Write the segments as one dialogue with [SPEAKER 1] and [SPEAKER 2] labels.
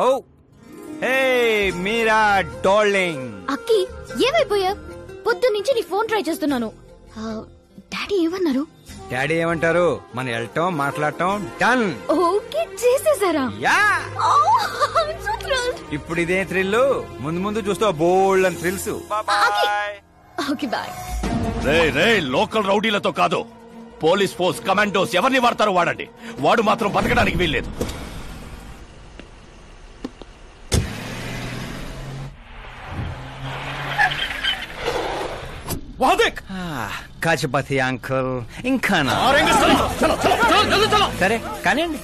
[SPEAKER 1] ఓ హే మీరా darling.
[SPEAKER 2] అక్కి ఏమైపోయా? పొద్దు నుంచి నీ ఫోన్ ట్రై చేస్తున్నాను. డాడీ ఏమన్నారు?
[SPEAKER 1] డాడీ ఏమంటారు? మనం వెళ్ళటం మాట్లాడటం డన్.
[SPEAKER 2] ఓకే చేసేసారా?
[SPEAKER 1] యా.
[SPEAKER 2] thrilled.
[SPEAKER 1] ఇప్పుడు ఇదే థ్రిల్, ముందు ముందు చూస్తా బోల్డ్ అని థ్రిల్స్.
[SPEAKER 2] Okay bye.
[SPEAKER 3] రే లోకల్ రౌడీలతో కాదు, పోలీస్ ఫోర్స్ కమాండోస్ ఎవరిని వాడతారో వాడండి. వాడు మాత్రం బతకడానికి వీల్లేదు.
[SPEAKER 1] కాచపతి అంకుల్ ఇంకా సరే కానివ్వండి.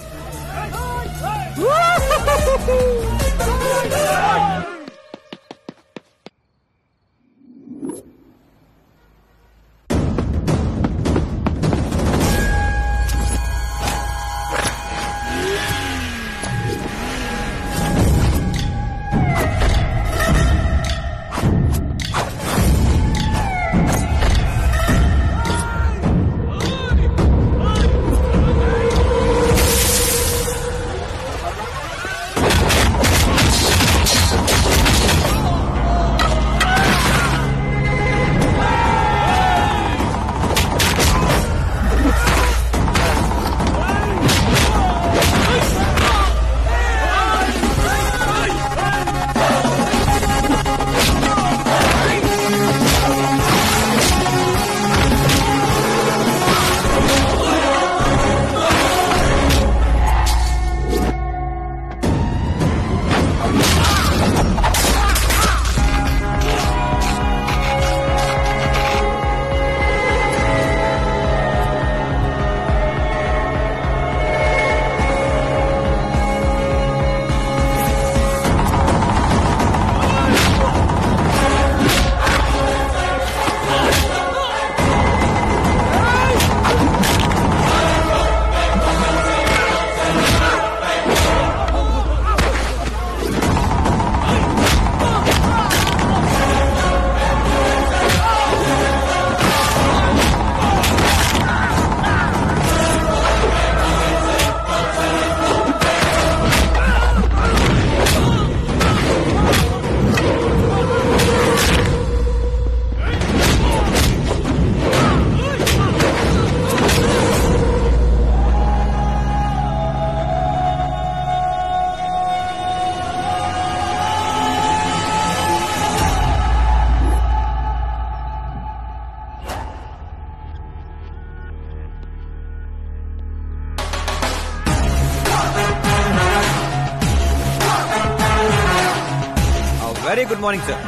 [SPEAKER 1] Very good morning sir.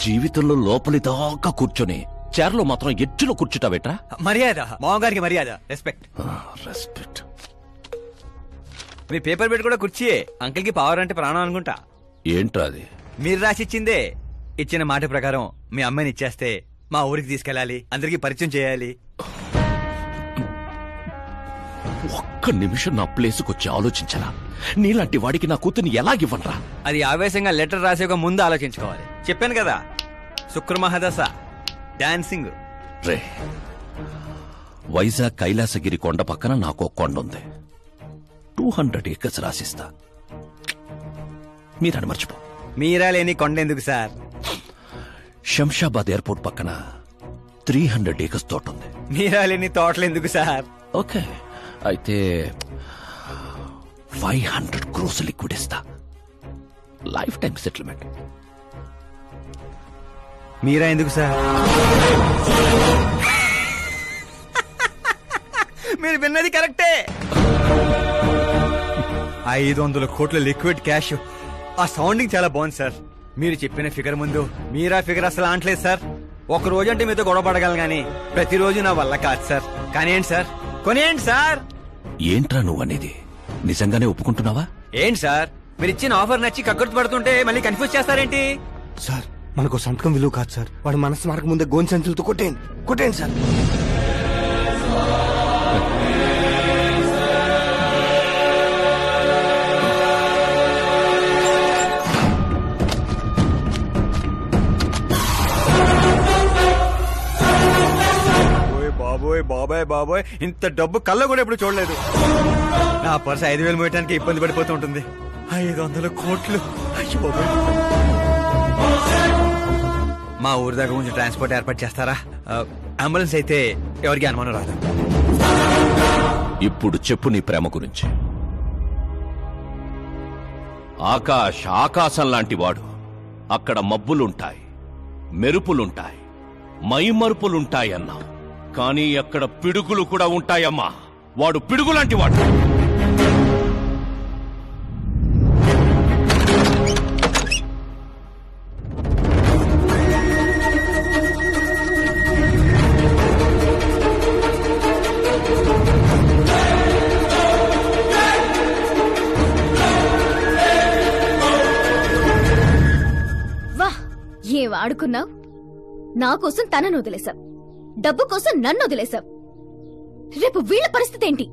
[SPEAKER 3] జీవితంలో లోపలి దాకా కూర్చొని చైర్లో మాత్రం ఎడ్జ్లో కూర్చుంటావేట్రా?
[SPEAKER 1] మర్యాద, మామగారికి మర్యాద, రెస్పెక్ట్.
[SPEAKER 3] రెస్పెక్ట్.
[SPEAKER 1] మీ పేపర్ పెట్టి కూడా కుర్చీయే. అంకిల్ కి పవర్ అంటే ప్రాణం అనుకుంటా.
[SPEAKER 3] ఏంట్రా అది?
[SPEAKER 1] మీరు రాసిచ్చిందే. ఇచ్చిన మాట ప్రకారం మీ అమ్మాయిని ఇచ్చేస్తే మా ఊరికి తీసుకెళ్ళాలి, అందరికి పరిచయం చేయాలి.
[SPEAKER 3] ఒక్క నిమిషం నా ప్లేసుకు వచ్చి ఆలోచించరా? నీలాంటి వాడికి నా కూతుర్ని ఎలాగివ్వనరా?
[SPEAKER 1] అది ఆవేశంగా లెటర్ రాసే ఒక ముందు ఆలోచించుకోవాలి. చెప్పాను కదా, శుక్రమహాదశ డాన్సింగ్.
[SPEAKER 3] రే, వైజాగ్ కైలాసగిరి కొండ పక్కన నాకు కొండ ఉంది. 200 acres రాసిస్తా. మీరని మర్చిపో.
[SPEAKER 1] మీరా లేని కొండ ఎందుకు సార్?
[SPEAKER 3] శంషాబాద్ ఎయిర్పోర్ట్ పక్కన 300 acres తోట ఉంది.
[SPEAKER 1] మీరా లేని తోటలు ఎందుకు సార్?
[SPEAKER 3] ఓకే, అయితే 500 crores లిక్విడ్ ఇస్తా. Lifetime settlement.
[SPEAKER 1] మీరా ఎందుకు సార్? మీరు విన్నది కరెక్టే. 500 కోట్ల లిక్విడ్ క్యాష్. ఆ సౌండింగ్ చాలా బాగుంది సార్. మీరు చెప్పిన ఫిగర్ ముందు మీరా ఫిగర్ అసలు అంటలేదు సార్. ఒక రోజు అంటే మీతో గొడవ పడగలను గానీ ప్రతిరోజు నా వల్ల కాదు సార్. కానివ్వండి సార్, కొనియండి సార్.
[SPEAKER 3] ఏంట్రా నువ్వనేది? నిజంగానే ఒప్పుకుంటున్నావా?
[SPEAKER 1] ఏంటి సార్, మీరు ఇచ్చిన ఆఫర్ నచ్చి కక్కుర్తి పడుతుంటే మళ్ళీ కన్ఫ్యూజ్ చేస్తారేంటి?
[SPEAKER 4] సార్, మనకు సంతకం విలువ కాదు సార్. వాడు మనసు మారక ముందే గోన్ సంచులతో కొట్టేయండి సార్.
[SPEAKER 1] బాబోయ్ బాబాయ్ బాబోయ్, ఇంత డబ్బు కళ్ళ కూడా ఎప్పుడు చూడలేదు. నా పర్స్ 5,000 మోయటానికి ఇబ్బంది పడిపోతూ ఉంటుంది. 500 కోట్లు. అయ్యో బాబోయ్. మా ఊరి దగ్గర కొంచెం ట్రాన్స్పోర్ట్ ఏర్పాటు చేస్తారా? అంబులెన్స్ అయితే ఎవరికి అనుమానం రాదు.
[SPEAKER 3] ఇప్పుడు చెప్పు నీ ప్రేమ గురించి. ఆకాశం లాంటి వాడు. అక్కడ మబ్బులుంటాయి, మెరుపులుంటాయి, మైమరుపులుంటాయన్నావు. కానీ అక్కడ పిడుగులు కూడా ఉంటాయమ్మా. వాడు పిడుగులాంటి వాడు.
[SPEAKER 2] ఏం ఆడుకున్నావు? నా కోసం తనను వదిలేశావు, డబ్బు కోసం నన్ను వదిలేశావు. రేపు వీళ్ల పరిస్థితి ఏంటి?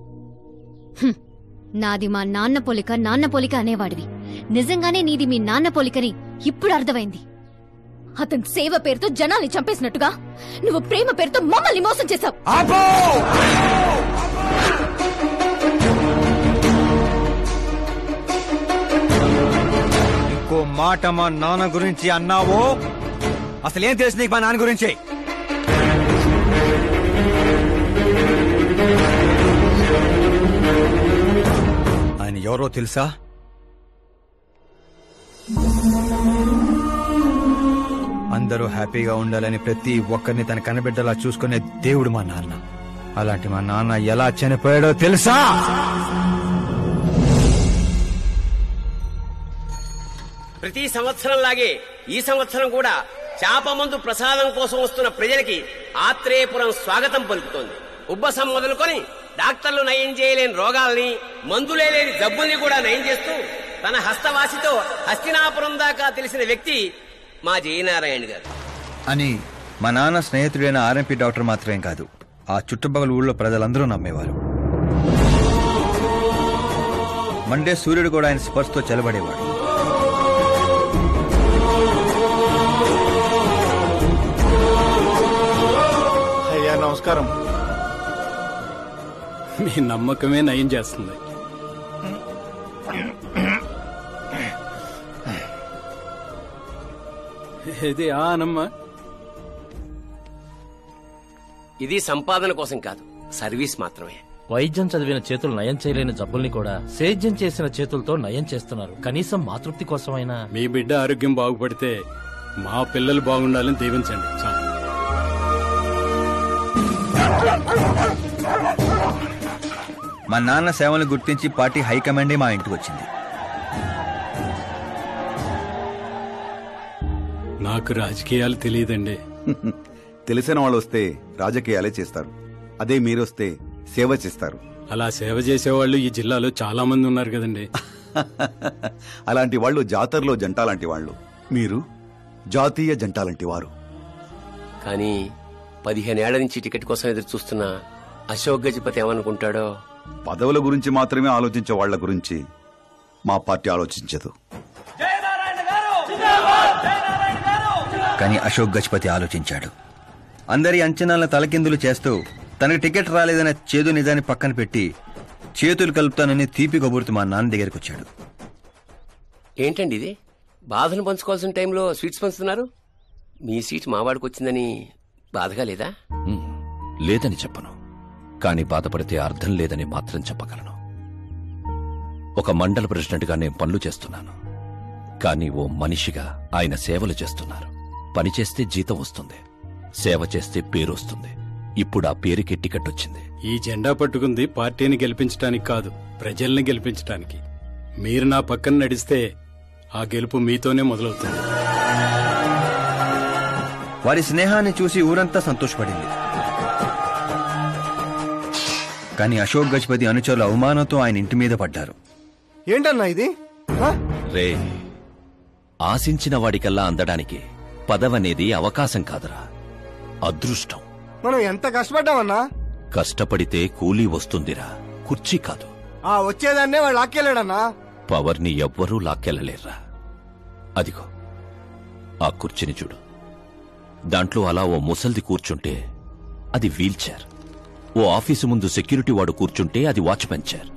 [SPEAKER 2] నాది మా నాన్న పోలిక అనేవాడివి. నిజంగానే నీది మీ నాన్న పోలికని ఇప్పుడు అర్థమైంది. అతని సేవ పేరుతో జనాల్ని చంపేసినట్టుగా నువ్వు ప్రేమ పేరుతో మమ్మల్ని మోసం చేశావు.
[SPEAKER 1] ఇంకో మాట మా నాన్న గురించి అన్నావో అసలేం తెలుసు నీకు మా నాన్న గురించి? ఆయన ఎవరో తెలుసా? అందరూ హ్యాపీగా ఉండాలని ప్రతి ఒక్కరిని తన కనబిడ్డలా చూసుకునే దేవుడు మా నాన్న. అలాంటి మా నాన్న ఎలా చనిపోయాడో తెలుసా?
[SPEAKER 5] ప్రతి సంవత్సరంలాగే ఈ సంవత్సరం కూడా చాపమందు ప్రసాదం కోసం వస్తున్న ప్రజలకి ఆత్రేయపురం స్వాగతం పలుకుతోంది. ఉబ్బసం మొదలుకొని డాక్టర్లు నయం చేయలేని రోగాల్ని, మందులే లేని జబ్బుల్ని కూడా నయం చేస్తూ తన హస్తవాసితో హస్తినాపురం దాకా తెలిసిన వ్యక్తి మా జయనారాయణ గారు.
[SPEAKER 1] అని మా నాన్న స్నేహితుడైన ఆర్ఎంపీ డాక్టర్ మాత్రమే కాదు, ఆ చుట్టుపక్కల ఊళ్ళో ప్రజలందరూ నమ్మేవారు. మండే సూర్యుడు కూడా ఆయన స్పర్శతో చెలబడేవాడు.
[SPEAKER 6] అయ్యా నమస్కారం.
[SPEAKER 7] మీ నమ్మకమే నయం చేస్తుంది. ఇది ఆనమ్మా.
[SPEAKER 5] ఇది సంపాదన కోసం కాదు, సర్వీస్ మాత్రమే.
[SPEAKER 8] వైద్యం చదివిన చేతులు నయం చేయలేని జబ్బుల్ని కూడా సేద్యం చేసిన చేతులతో నయం చేస్తున్నారు. కనీసం మాతృప్తి కోసమైనా.
[SPEAKER 7] మీ బిడ్డ ఆరోగ్యం బాగుపడితే మా పిల్లలు బాగుండాలని దీవించండి.
[SPEAKER 1] మా నాన్న సేవలు గుర్తించి పార్టీ హైకమాండే మా ఇంటికి వచ్చింది.
[SPEAKER 7] నాకు రాజకీయాలు తెలియదండి.
[SPEAKER 6] తెలిసిన వాళ్ళు వస్తే రాజకీయాలే చేస్తారు. అదే మీరొస్తే సేవ చేస్తారు.
[SPEAKER 7] అలా సేవ చేసేవాళ్ళు ఈ జిల్లాలో చాలా మంది ఉన్నారు కదండి.
[SPEAKER 6] అలాంటి వాళ్ళు జాతరలో జంట లాంటి వాళ్ళు. మీరు జాతీయ జంట లాంటి వారు.
[SPEAKER 5] కానీ 15 ఏళ్ల నుంచి టికెట్ కోసం ఎదురు చూస్తున్న అశోక్ గజపతి ఏమనుకుంటాడో.
[SPEAKER 6] పదవుల గురించి మాత్రమే ఆలోచించే వాళ్ల గురించి మా పార్టీ ఆలోచించదు.
[SPEAKER 1] కానీ అశోక్ గజపతి ఆలోచించాడు. అందరి అంచనాలను తలకిందులు చేస్తూ తనకు టికెట్ రాలేదన్న చేదు నిజాన్ని పక్కన పెట్టి చేతులు కలుపుతానని తీపి కబురుతూ మా నాన్న దగ్గరికి వచ్చాడు.
[SPEAKER 5] ఏంటండి ఇది? బాధను పంచుకోవాల్సిన టైంలో స్వీట్స్ పంచుతున్నారు. మీ సీట్ మావాడికి వచ్చిందని బాధగా లేదా?
[SPEAKER 3] లేదని చెప్పను, కానీ బాధపడితే అర్థం లేదని మాత్రం చెప్పగలను. ఒక మండల ప్రెసిడెంట్గా నేను పనులు చేస్తున్నాను, కానీ ఓ మనిషిగా ఆయన సేవలు చేస్తున్నారు. పనిచేస్తే జీతం వస్తుంది, సేవ చేస్తే పేరు వస్తుంది. ఇప్పుడు ఆ పేరుకి టికెట్ వచ్చింది.
[SPEAKER 7] ఈ జెండా పట్టుకుంది పార్టీని గెలిపించడానికి కాదు, ప్రజల్ని గెలిపించడానికి. మీరు నా పక్కన నడిస్తే ఆ గెలుపు మీతోనే మొదలవుతుంది.
[SPEAKER 1] వారి స్నేహాన్ని చూసి ఊరంతా సంతోషపడింది. కానీ అశోక్ గజపతి అనుచరుల అవమానంతో ఆయన ఇంటి మీద పడ్డారు.
[SPEAKER 4] ఏంటన్నా ఇది?
[SPEAKER 3] రే, ఆశించిన వాడికల్లా అందడానికి పదవనేది అవకాశం కాదురా, అదృష్టం.
[SPEAKER 4] మనం ఎంత కష్టపడ్డామన్నా?
[SPEAKER 3] కష్టపడితే కూలీ వస్తుందిరా, కుర్చీ కాదు.
[SPEAKER 4] ఆ వచ్చేదాన్నే వాళ్ళు లాక్కెళ్ళాడన్నా.
[SPEAKER 3] పవర్ని ఎవ్వరూ లాక్కెళ్ళలేర్రా. అదిగో ఆ కుర్చీని చూడు, దాంట్లో అలా ఓ ముసల్ది కూర్చుంటే అది వీల్ చైర్. ఓ ఆఫీసు ముందు సెక్యూరిటీ వాడు కూర్చుంటే అది వాచ్మెన్ చైర్,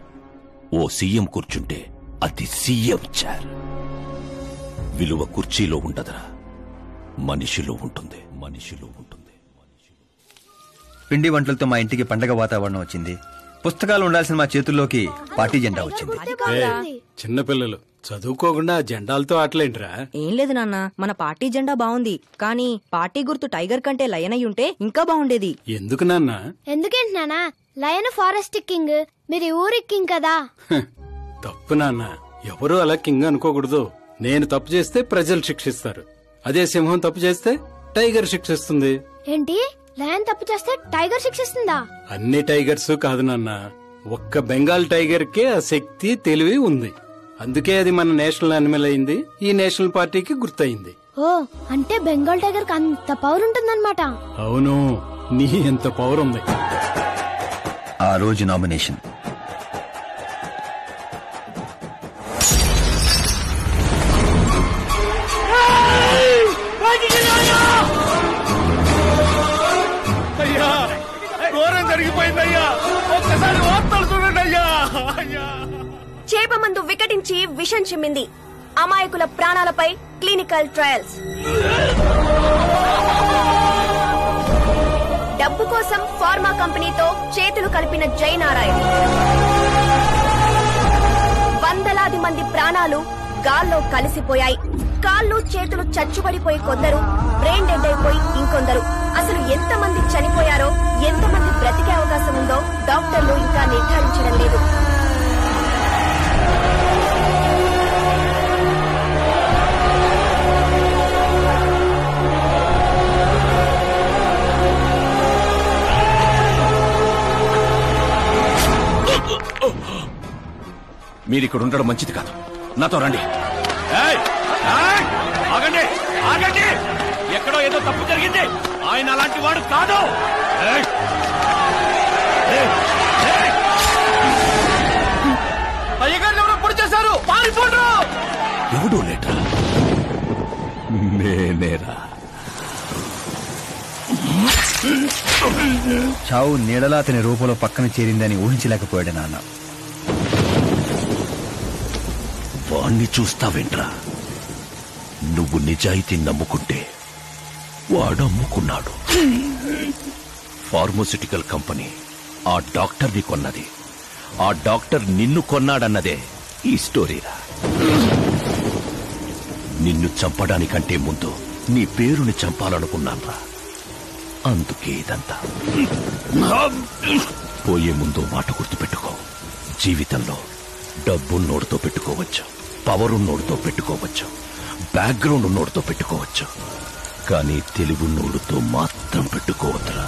[SPEAKER 3] ఓ సీఎం కూర్చుంటే అది సీఎం చైర్. విలువ కుర్చీలో ఉండదురా, మనిషిలో ఉంటుంది. మనిషిలో ఉంటుంది.
[SPEAKER 1] పిండి వంటలతో మా ఇంటికి పండగ వాతావరణం వచ్చింది. పుస్తకాలు ఉండాల్సిన మా చేతుల్లోకి పార్టీ జెండా వచ్చింది.
[SPEAKER 7] చిన్నపిల్లలు చదువుకోకుండా జెండాలతో ఆటలేంట్రా?
[SPEAKER 9] ఏం లేదు నాన్న, మన పార్టీ జెండా బాగుంది, కానీ పార్టీ గుర్తు టైగర్ కంటే లయన్ అయి ఉంటే ఇంకా బాగుండేది.
[SPEAKER 7] ఎందుకు నాన్న?
[SPEAKER 10] ఎందుకేంటి నాన్న? లయన్ ఫారెస్ట్ కింగ్, మీరు ఊరి కింగ్ కదా.
[SPEAKER 7] తప్పు నాన్న, ఎవరు అలా కింగ్ అనుకోకూడదు. నేను తప్పు చేస్తే ప్రజలు శిక్షిస్తారు, అదే సింహం తప్పు చేస్తే టైగర్ శిక్షిస్తుంది.
[SPEAKER 10] ఏంటి, లయన్ తప్పు చేస్తే టైగర్ శిక్షిస్తుందా?
[SPEAKER 7] అన్ని టైగర్స్ కాదు నాన్న, ఒక్క బెంగాల్ టైగర్ కే ఆ శక్తి తెలివి ఉంది. అందుకే అది మన నేషనల్ యానిమల్ అయింది, ఈ నేషనల్ పార్టీకి గుర్తయింది.
[SPEAKER 10] ఓ, అంటే బెంగాల్ టైగర్ కి అంత పవర్ ఉంటుందన్నమాట.
[SPEAKER 7] అవును, నీ ఎంత పవర్ ఉంది.
[SPEAKER 1] ఆ రోజు నామినేషన్
[SPEAKER 11] చేప మందు వికటించి విషం చిమ్మింది. అమాయకుల ప్రాణాలపై క్లినికల్ ట్రయల్స్. డబ్బు కోసం ఫార్మా కంపెనీతో చేతులు కలిపిన జయనారాయణ. వందలాది మంది ప్రాణాలు గాల్లో కలిసిపోయాయి. కాళ్ళు చేతులు చచ్చుబడిపోయి కొందరు, బ్రెయిన్ డెడ్ అయిపోయి ఇంకొందరు. అసలు ఎంతమంది చనిపోయారో, ఎంతమంది బ్రతికే అవకాశం ఉందో డాక్టర్లు ఇంకా నిర్ధారించడం లేదు.
[SPEAKER 3] మీరిక్కడ ఉండడం మంచిది కాదు, నాతో రండి. ఆగండి, ఆగండి, ఎక్కడో ఏదో తప్పు జరిగింది, ఆయన అలాంటి వాడు కాదు.
[SPEAKER 1] అయ్యగారు ఎవరో పొడి చేశారు, పారిపోండ్రు.
[SPEAKER 3] ఎవడో లేటరా, నేనేరా.
[SPEAKER 1] చావు నీడలా అతని రూపంలో పక్కన చేరిందని ఊహించలేకపోయాడు నాన్న.
[SPEAKER 3] వాణ్ణి చూస్తావేంట్రా? నువ్వు నిజాయితీ నమ్ముకుంటే వాడు అమ్ముకున్నాడు. ఫార్మాస్యూటికల్ కంపెనీ ఆ డాక్టర్ని కొన్నది, ఆ డాక్టర్ నిన్ను కొన్నాడన్నదే ఈ స్టోరీరా. నిన్ను చంపడానికంటే ముందు నీ పేరుని చంపాలనుకున్నాన్రా, అందుకే ఇదంతా. పోయే ముందు మాట గుర్తుపెట్టుకో, జీవితంలో డబ్బున్నోడితో పెట్టుకోవచ్చు, పవర్ ఉన్నోడితో పెట్టుకోవచ్చు, బ్యాక్గ్రౌండ్ ఉన్నోడితో పెట్టుకోవచ్చు, కానీ తెలివున్నోడితో మాత్రం పెట్టుకోవద్దురా.